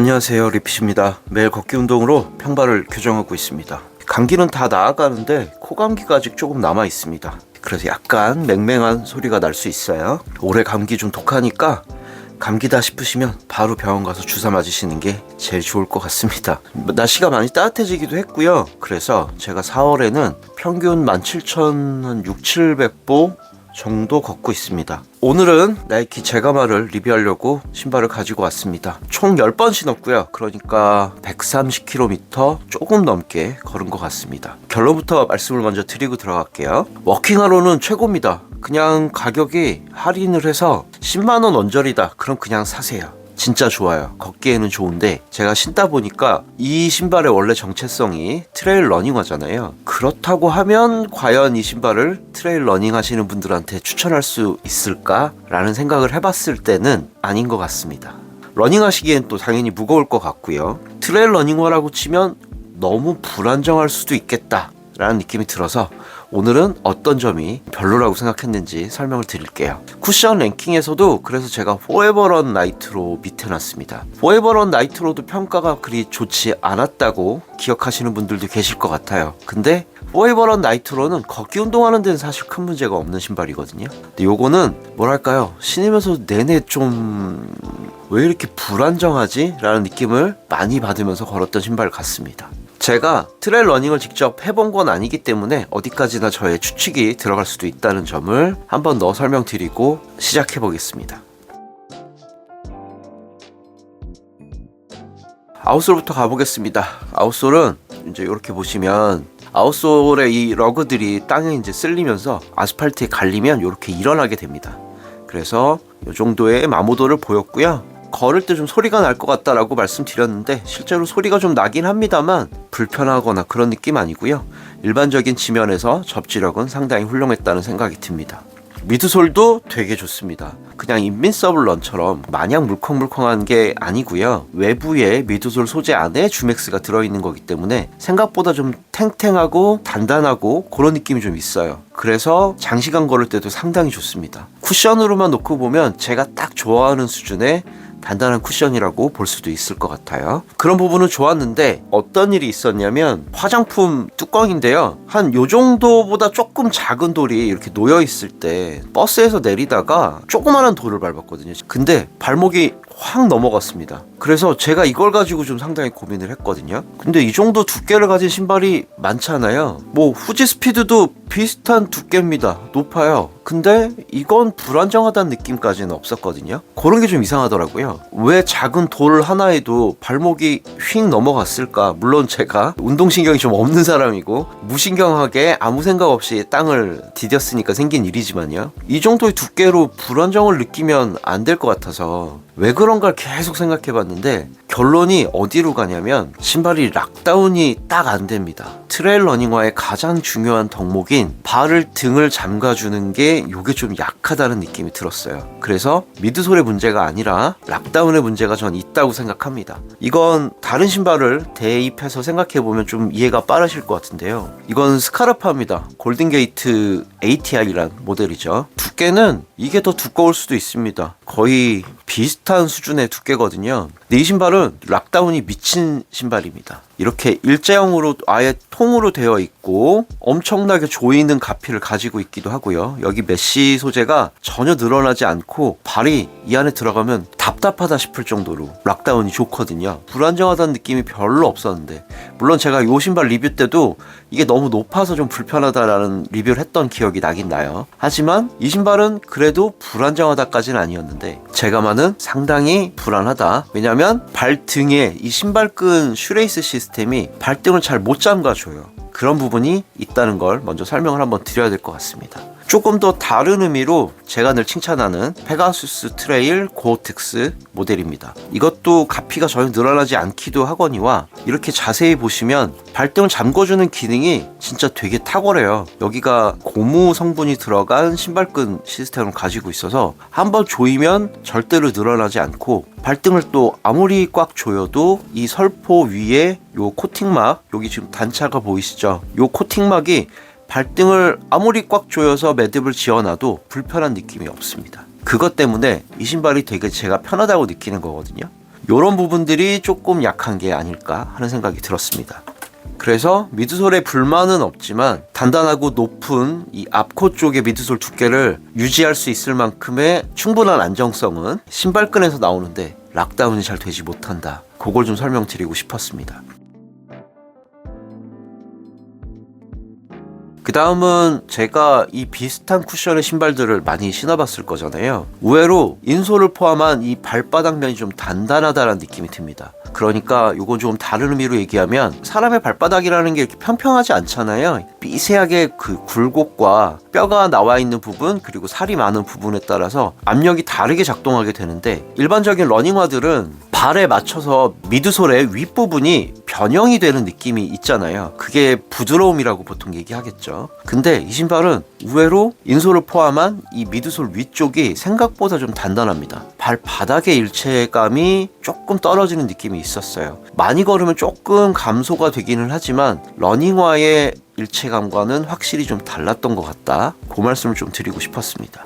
안녕하세요, 리핏입니다. 매일 걷기 운동으로 평발을 교정하고 있습니다. 감기는 다 나아가는데 코감기가 아직 조금 남아 있습니다. 그래서 약간 맹맹한 소리가 날 수 있어요. 올해 감기 좀 독하니까 감기다 싶으시면 바로 병원 가서 주사 맞으시는 게 제일 좋을 것 같습니다. 날씨가 많이 따뜻해지기도 했고요. 그래서 제가 4월에는 평균 17,600보 정도 걷고 있습니다. 오늘은 나이키 제가마를 리뷰하려고 신발을 가지고 왔습니다. 총 10번 신었고요. 그러니까 130km 조금 넘게 걸은 것 같습니다. 결론부터 말씀을 먼저 드리고 들어갈게요. 워킹하러는 최고입니다. 그냥 가격이 할인을 해서 10만원 언저리다. 그럼 그냥 사세요. 진짜 좋아요. 걷기에는 좋은데 제가 신다 보니까 이 신발의 원래 정체성이 트레일 러닝화잖아요. 그렇다고 하면 과연 이 신발을 트레일 러닝 하시는 분들한테 추천할 수 있을까? 라는 생각을 해봤을 때는 아닌 것 같습니다. 러닝 하시기엔 또 당연히 무거울 것 같고요. 트레일 러닝화라고 치면 너무 불안정할 수도 있겠다 라는 느낌이 들어서 오늘은 어떤 점이 별로라고 생각했는지 설명을 드릴게요. 쿠션 랭킹에서도 그래서 제가 포에버런 나이트로 밑에 놨습니다. 포에버런 나이트로도 평가가 그리 좋지 않았다고 기억하시는 분들도 계실 것 같아요. 근데 포에버런 나이트로는 걷기 운동하는 데는 사실 큰 문제가 없는 신발이거든요. 근데 요거는 뭐랄까요, 신으면서 내내 좀 왜 이렇게 불안정하지? 라는 느낌을 많이 받으면서 걸었던 신발 같습니다. 제가 트레일 러닝을 직접 해본 건 아니기 때문에 어디까지나 저의 추측이 들어갈 수도 있다는 점을 한 번 더 설명드리고 시작해 보겠습니다. 아웃솔부터 가보겠습니다. 아웃솔은 이제 이렇게 보시면 아웃솔의 이 러그들이 땅에 이제 쓸리면서 아스팔트에 갈리면 이렇게 일어나게 됩니다. 그래서 이 정도의 마모도를 보였고요. 걸을 때 좀 소리가 날 것 같다라고 말씀드렸는데 실제로 소리가 좀 나긴 합니다만 불편하거나 그런 느낌 아니고요. 일반적인 지면에서 접지력은 상당히 훌륭했다는 생각이 듭니다. 미드솔도 되게 좋습니다. 그냥 인빈서블 런처럼 마냥 물컹물컹한 게 아니고요. 외부에 미드솔 소재 안에 주맥스가 들어있는 거기 때문에 생각보다 좀 탱탱하고 단단하고 그런 느낌이 좀 있어요. 그래서 장시간 걸을 때도 상당히 좋습니다. 쿠션으로만 놓고 보면 제가 딱 좋아하는 수준의 단단한 쿠션이라고 볼 수도 있을 것 같아요. 그런 부분은 좋았는데 어떤 일이 있었냐면 화장품 뚜껑인데요. 한 요 정도보다 조금 작은 돌이 이렇게 놓여 있을 때 버스에서 내리다가 조그마한 돌을 밟았거든요. 근데 발목이 확 넘어갔습니다. 그래서 제가 이걸 가지고 좀 상당히 고민을 했거든요. 근데 이 정도 두께를 가진 신발이 많잖아요. 뭐 후지 스피드도 비슷한 두께입니다. 높아요. 근데 이건 불안정하다는 느낌까지는 없었거든요. 그런 게 좀 이상하더라고요. 왜 작은 돌 하나에도 발목이 휙 넘어갔을까? 물론 제가 운동신경이 좀 없는 사람이고 무신경하게 아무 생각 없이 땅을 디뎠으니까 생긴 일이지만요. 이 정도의 두께로 불안정을 느끼면 안 될 것 같아서 왜 그런가 계속 생각해봤는데 결론이 어디로 가냐면 신발이 락다운이 딱 안 됩니다. 트레일 러닝화의 가장 중요한 덕목인 발을 등을 잠가주는 게 요게 좀 약하다는 느낌이 들었어요. 그래서 미드솔의 문제가 아니라 락다운의 문제가 전 있다고 생각합니다. 이건 다른 신발을 대입해서 생각해보면 좀 이해가 빠르실 것 같은데요. 이건 스카르파입니다. 골든게이트 ATI란 모델이죠. 두께는 이게 더 두꺼울 수도 있습니다. 거의 비슷한 수준의 두께거든요. 근데 이 신발은 락다운이 미친 신발입니다. 이렇게 일자형으로 아예 통으로 되어 있고 엄청나게 조이는 가피를 가지고 있기도 하고요. 여기 메쉬 소재가 전혀 늘어나지 않고 발이 이 안에 들어가면 답답하다 싶을 정도로 락다운이 좋거든요. 불안정하다는 느낌이 별로 없었는데 물론 제가 이 신발 리뷰 때도 이게 너무 높아서 좀 불편하다라는 리뷰를 했던 기억이 나긴 나요. 하지만 이 신발은 그래도 불안정하다까지는 아니었는데 제가만은 상당히 불안하다. 왜냐면 발등에 이 신발끈 슈레이스 시스템이 발등을 잘 못 잠가줘요. 그런 부분이 있다는 걸 먼저 설명을 한번 드려야 될 것 같습니다. 조금 더 다른 의미로 제가 늘 칭찬하는 페가수스 트레일 고어텍스 모델입니다. 이것도 가피가 전혀 늘어나지 않기도 하거니와 이렇게 자세히 보시면 발등을 잠궈주는 기능이 진짜 되게 탁월해요. 여기가 고무 성분이 들어간 신발끈 시스템을 가지고 있어서 한번 조이면 절대로 늘어나지 않고 발등을 또 아무리 꽉 조여도 이 설포 위에 요 코팅막, 여기 지금 단차가 보이시죠? 요 코팅막이 발등을 아무리 꽉 조여서 매듭을 지어놔도 불편한 느낌이 없습니다. 그것 때문에 이 신발이 되게 제가 편하다고 느끼는 거거든요. 이런 부분들이 조금 약한 게 아닐까 하는 생각이 들었습니다. 그래서 미드솔에 불만은 없지만 단단하고 높은 이 앞코 쪽의 미드솔 두께를 유지할 수 있을 만큼의 충분한 안정성은 신발끈에서 나오는데 락다운이 잘 되지 못한다. 그걸 좀 설명드리고 싶었습니다. 그 다음은 제가 이 비슷한 쿠션의 신발들을 많이 신어봤을 거잖아요. 의외로 인솔을 포함한 이 발바닥 면이 좀 단단하다는 느낌이 듭니다. 그러니까 이건 조금 다른 의미로 얘기하면 사람의 발바닥이라는 게 이렇게 평평하지 않잖아요. 미세하게 그 굴곡과 뼈가 나와 있는 부분 그리고 살이 많은 부분에 따라서 압력이 다르게 작동하게 되는데 일반적인 러닝화들은 발에 맞춰서 미드솔의 윗부분이 변형이 되는 느낌이 있잖아요. 그게 부드러움이라고 보통 얘기하겠죠. 근데 이 신발은 의외로 인솔을 포함한 이 미드솔 위쪽이 생각보다 좀 단단합니다. 발바닥의 일체감이 조금 떨어지는 느낌이 있었어요. 많이 걸으면 조금 감소가 되기는 하지만 러닝화의 일체감과는 확실히 좀 달랐던 것 같다. 그 말씀을 좀 드리고 싶었습니다.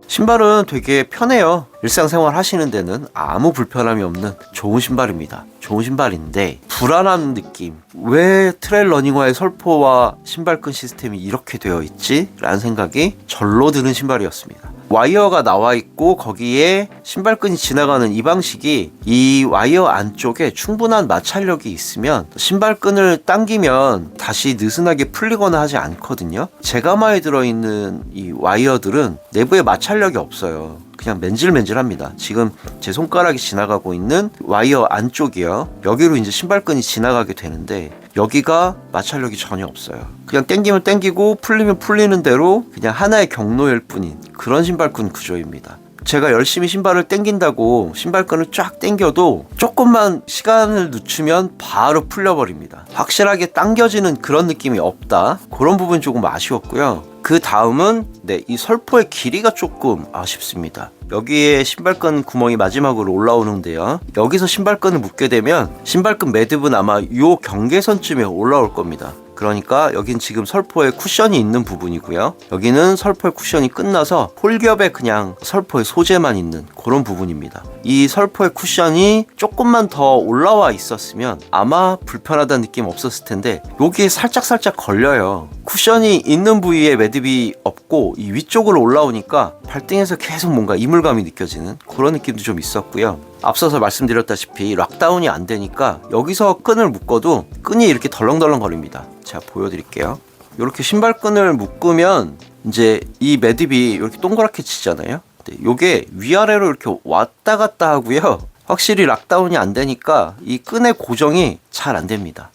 신발은 되게 편해요. 일상생활 하시는 데는 아무 불편함이 없는 좋은 신발입니다. 좋은 신발인데 불안한 느낌. 왜 트레일 러닝화의 설포와 신발끈 시스템이 이렇게 되어 있지? 라는 생각이 절로 드는 신발이었습니다. 와이어가 나와 있고 거기에 신발끈이 지나가는 이 방식이 이 와이어 안쪽에 충분한 마찰력이 있으면 신발끈을 당기면 다시 느슨하게 풀리거나 하지 않거든요. 제가마에 들어있는 이 와이어들은 내부에 마찰력이 없어요. 그냥 맨질맨질합니다. 지금 제 손가락이 지나가고 있는 와이어 안쪽이요. 여기로 이제 신발끈이 지나가게 되는데 여기가 마찰력이 전혀 없어요. 그냥 당기면 당기고 풀리면 풀리는 대로 그냥 하나의 경로일 뿐인 그런 신발끈 구조입니다. 제가 열심히 신발을 당긴다고 신발끈을 쫙 당겨도 조금만 시간을 늦추면 바로 풀려버립니다. 확실하게 당겨지는 그런 느낌이 없다. 그런 부분이 조금 아쉬웠고요. 그 다음은 이 설포의 길이가 조금 아쉽습니다. 여기에 신발끈 구멍이 마지막으로 올라오는데요. 여기서 신발끈을 묶게 되면 신발끈 매듭은 아마 이 경계선쯤에 올라올 겁니다. 그러니까 여긴 지금 설포에 쿠션이 있는 부분이고요. 여기는 설포의 쿠션이 끝나서 홀겹에 그냥 설포의 소재만 있는 그런 부분입니다. 이 설포의 쿠션이 조금만 더 올라와 있었으면 아마 불편하다는 느낌 없었을 텐데 여기에 살짝 걸려요. 쿠션이 있는 부위에 매듭이 없고 이 위쪽으로 올라오니까 발등에서 계속 뭔가 이물감이 느껴지는 그런 느낌도 좀 있었고요. 앞서서 말씀드렸다시피 락다운이 안 되니까 여기서 끈을 묶어도 끈이 이렇게 덜렁덜렁 거립니다. 제가 보여드릴게요. 이렇게 신발끈을 묶으면 이제 이 매듭이 이렇게 동그랗게 치잖아요. 이게 위아래로 이렇게 왔다 갔다 하고요. 확실히 락다운이 안 되니까 이 끈의 고정이 잘 안 됩니다.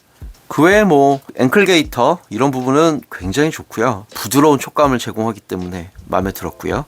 그 외에 앵클 게이터 이런 부분은 굉장히 좋고요. 부드러운 촉감을 제공하기 때문에 마음에 들었고요.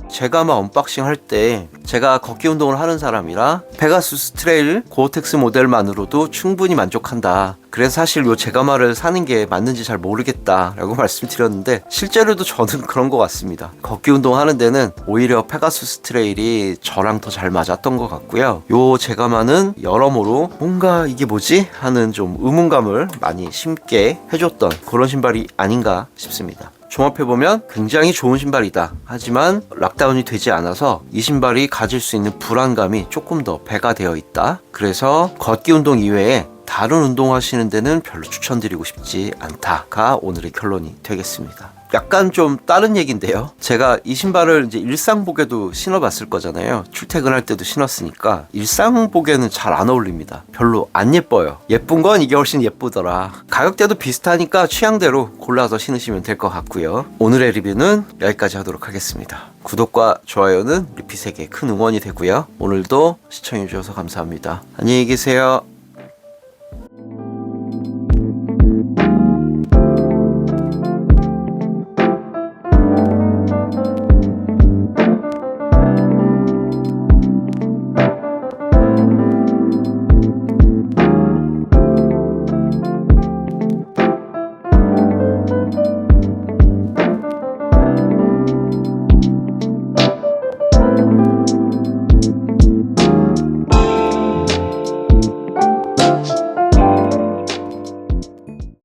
제가 언박싱 할 때 제가 걷기 운동을 하는 사람이라 페가수스 트레일 고어텍스 모델만으로도 충분히 만족한다. 그래서 사실 요 제가마를 사는 게 맞는지 잘 모르겠다 라고 말씀드렸는데 실제로도 저는 그런 것 같습니다. 걷기 운동 하는 데는 오히려 페가수스 트레일이 저랑 더 잘 맞았던 것 같고요. 요 제가마는 여러모로 뭔가 이게 뭐지? 하는 좀 의문감을 많이 심게 해줬던 그런 신발이 아닌가 싶습니다. 종합해보면 굉장히 좋은 신발이다. 하지만 락다운이 되지 않아서 이 신발이 가질 수 있는 불안감이 조금 더 배가 되어 있다. 그래서 걷기 운동 이외에 다른 운동 하시는 데는 별로 추천드리고 싶지 않다가 오늘의 결론이 되겠습니다. 약간 좀 다른 얘기인데요. 제가 이 신발을 이제 일상복에도 신어봤을 거잖아요. 출퇴근할 때도 신었으니까 일상복에는 잘 안 어울립니다. 별로 안 예뻐요. 예쁜 건 이게 훨씬 예쁘더라. 가격대도 비슷하니까 취향대로 골라서 신으시면 될 것 같고요. 오늘의 리뷰는 여기까지 하도록 하겠습니다. 구독과 좋아요는 리핏에게 큰 응원이 되고요. 오늘도 시청해주셔서 감사합니다. 안녕히 계세요.